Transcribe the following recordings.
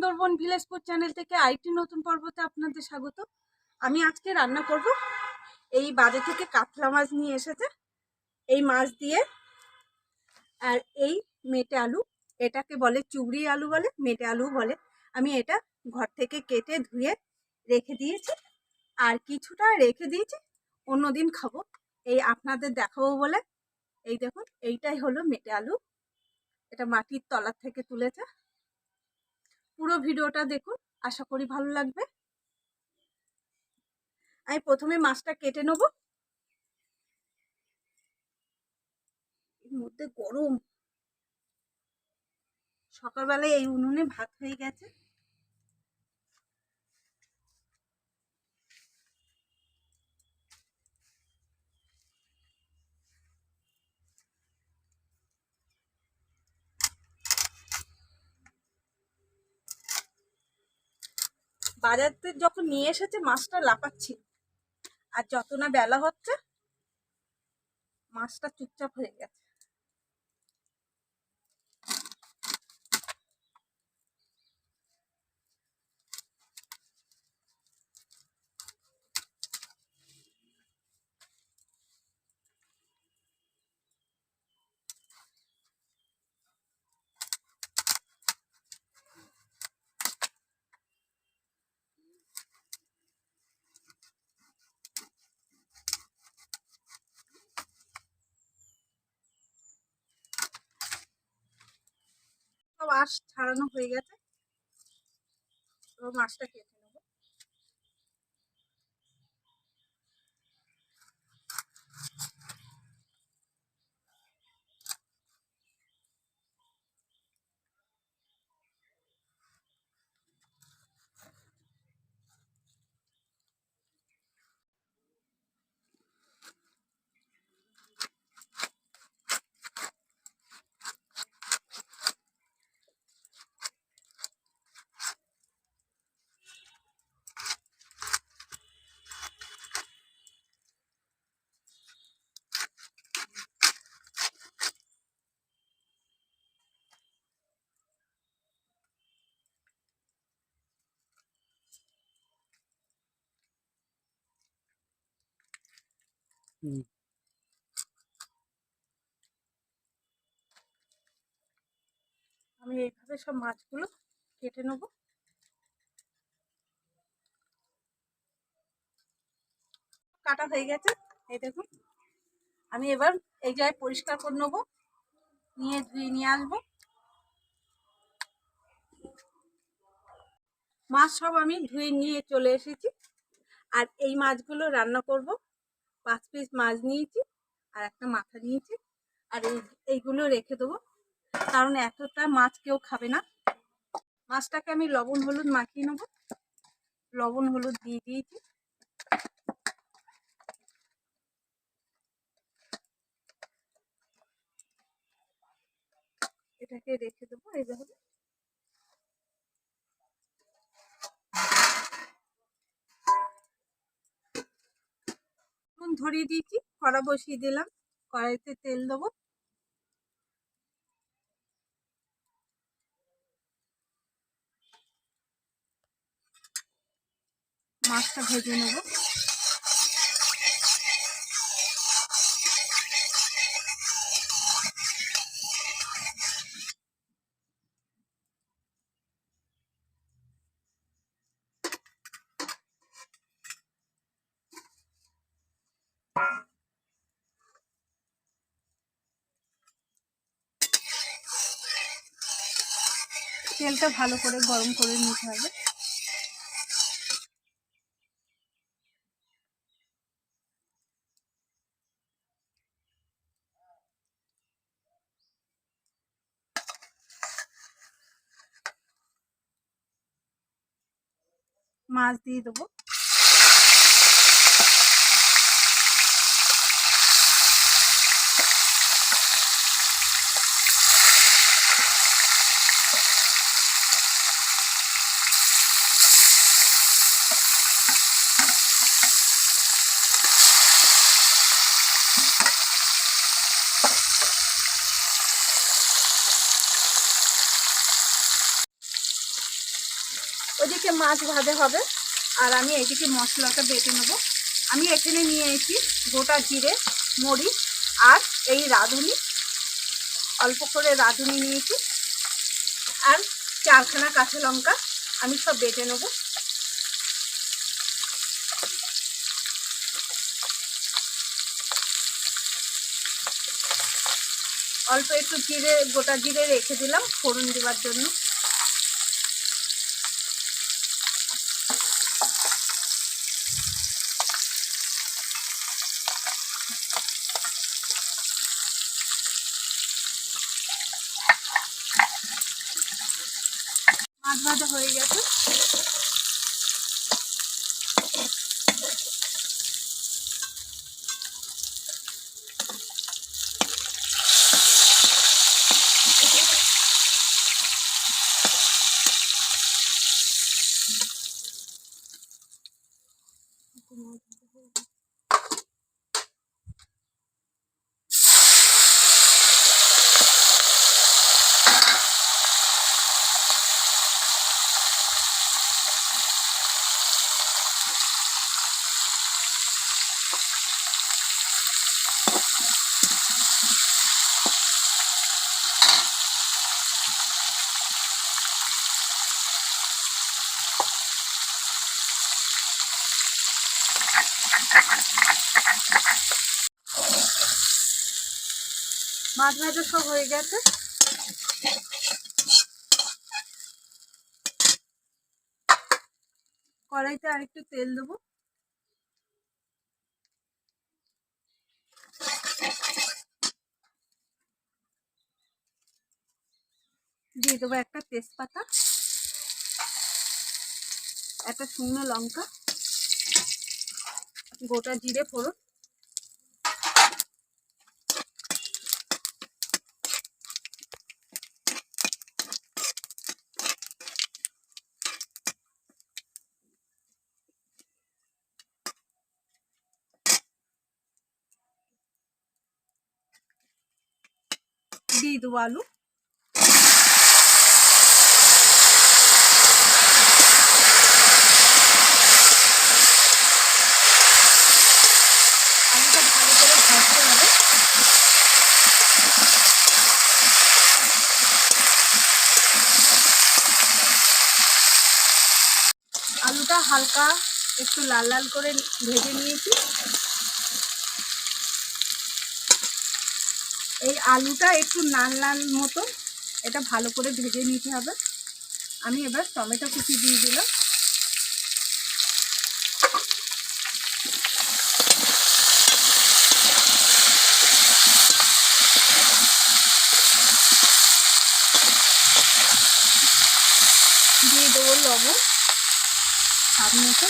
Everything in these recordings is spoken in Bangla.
সুন্দরবন ভিলেজ ফুড চ্যানেল থেকে আরেকটি নতুন পর্বতে আপনাদের স্বাগত। আমি আজকে রান্না করব এই বাজার থেকে কাতলা মাছ নিয়ে এসেছে, এই মাছ দিয়ে আর এই মেটে আলু, এটাকে বলে চুবড়ি আলু বলে, মেটে আলু বলে। আমি এটা ঘর থেকে কেটে ধুয়ে রেখে দিয়েছি, আর কিছুটা রেখে দিয়েছি অন্যদিন খাবো। এই আপনাদের দেখাবো বলে। এই দেখুন, এইটাই হলো মেটে আলু, এটা মাটির তলার থেকে তুলেছে। পুরো ভিডিওটা দেখুন, আশা করি ভালো লাগবে। আমি প্রথমে মাছটা কেটে নেব। এর মধ্যে গরম, সকালবেলায় এই উনুনে ভাত হয়ে গেছে। বাজার থেকে যখন নিয়ে এসেছে মাছটা লাফাচ্ছিল, আর যত না বেলা হচ্ছে মাছটা চুপচাপ হয়ে গেছে। সব আঁশ ছাড়ানো হয়ে গেছে, তো মাছটা কেটে নেবো। আমি এইভাবে সব মাছগুলো কেটে নেব। কাটা হয়ে গেছে, এই দেখুন। আমি এবার এই জায়গায় পরিষ্কার করে নেবো, নিয়ে ধুয়ে নিয়ে আসবো। মাছ সব আমি ধুয়ে নিয়ে চলে এসেছি, আর এই মাছগুলো রান্না করব। 5 পিস মাছ নিয়েছি, আর একটা মাথা নিয়েছি, আর এইগুলো রেখে দেবো, কারণ এতটা মাছ কেউ খাবে না। মাছটাকে আমি লবণ হলুদ মাখিয়ে নেব। লবণ হলুদ দিয়ে দিয়েছি। এটাকে রেখে দেবো এইভাবে। নুন ধরিয়ে দিয়েছি, কড়া বসিয়ে দিলাম, কড়াইতে তেল দেবো। মাছটা ভেজে নেব। তেলটা ভালো করে গরম করে নিতে হবে। মাছ দিয়ে দেবো। ওইদিকে মাছ ভাজা হবে আর আমি এইদিকে মশলাটা বেটে নেব। আমি এখানে নিয়ে এসেছি গোটা জিরে, মরিচ আর এই রাঁধুনি, অল্প করে রাঁধুনি নিয়েছি আর 4খানা কাঁচা লঙ্কা। আমি সব বেটে নেব। অল্প একটু জিরে, গোটা জিরে রেখে দিলাম ফোড়ন দেওয়ার জন্য। মাছ ভাজা হয়ে গেছে। মাছ ভাজা সব হয়ে গেছে। কড়াইতে আরেকটু তেল দেবো। দিয়ে দেবো একটা তেজপাতা, একটা শুকনো লঙ্কা, গোটা জিরে ফোড়ন, দিয়ে দেবো আলু। আলুটা ভালো করে ভাজতে হবে। আলুটা হালকা একটু লাল লাল করে ভেজে নিয়েছি। এই আলুটা একটু লাল লাল মতো এটা ভালো করে ভেজে নিতে হবে। আমি এবার টমেটো কুচি দিয়ে দিলাম। দিয়ে দেবো লবণ স্বাদ মতো।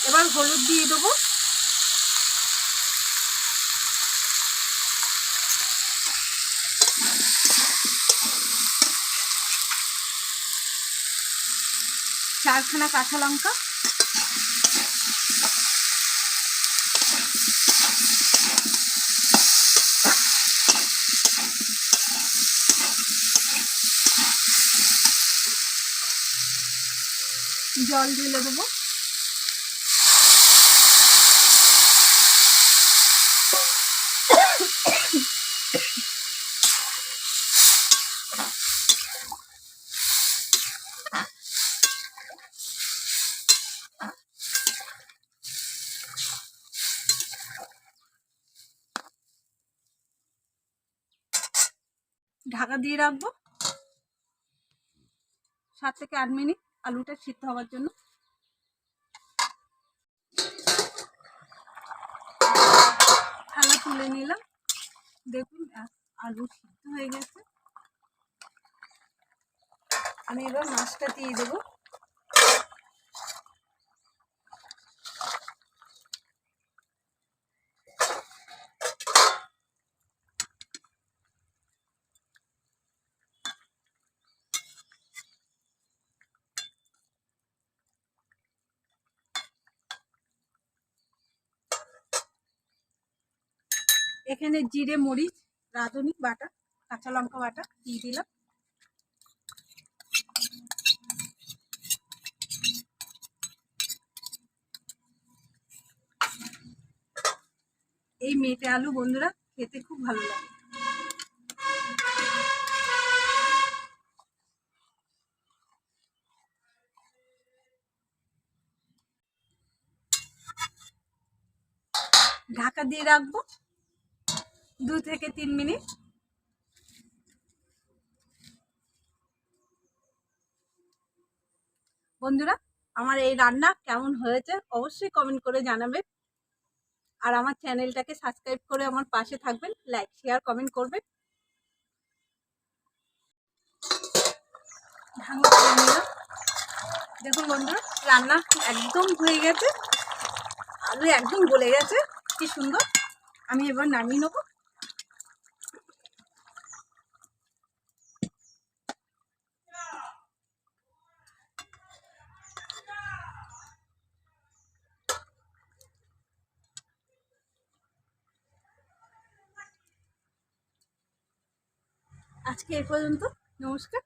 এবার হলুদ দিয়ে দেবো। চারখানা কাঁচা লঙ্কা, জল ঢেলে দেবো। ঢাকা দিয়ে রাখবো 7 থেকে 8 মিনিট আলুটা সিদ্ধ হওয়ার জন্য। থালা তুলে নিলাম। দেখুন আলু সিদ্ধ হয়ে গেছে। আমি এবার মাছটা দিয়ে দেবো। এখানে জিরে মরিচ রাঁধুনি বাটা কাঁচা লঙ্কা বাটা দিয়ে দিলাম। এই মেটে আলু বন্ধুরা খেতে খুব ভালো লাগে। ঢাকা দিয়ে রাখবো 2 থেকে 3 মিনিট। বন্ধুরা আমার এই রান্না কেমন হয়েছে অবশ্যই কমেন্ট করে জানাবেন, আর আমার চ্যানেলটাকে সাবস্ক্রাইব করে আমার পাশে থাকবেন, লাইক শেয়ার কমেন্ট করবেন। ঢাকনা করে নিলাম। দেখুন বন্ধুরা রান্না একদম হয়ে গেছে, আলু একদম গলে গেছে, কি সুন্দর। আমি এবার নামিয়ে নেবো। আজকে এই পর্যন্ত, নমস্কার।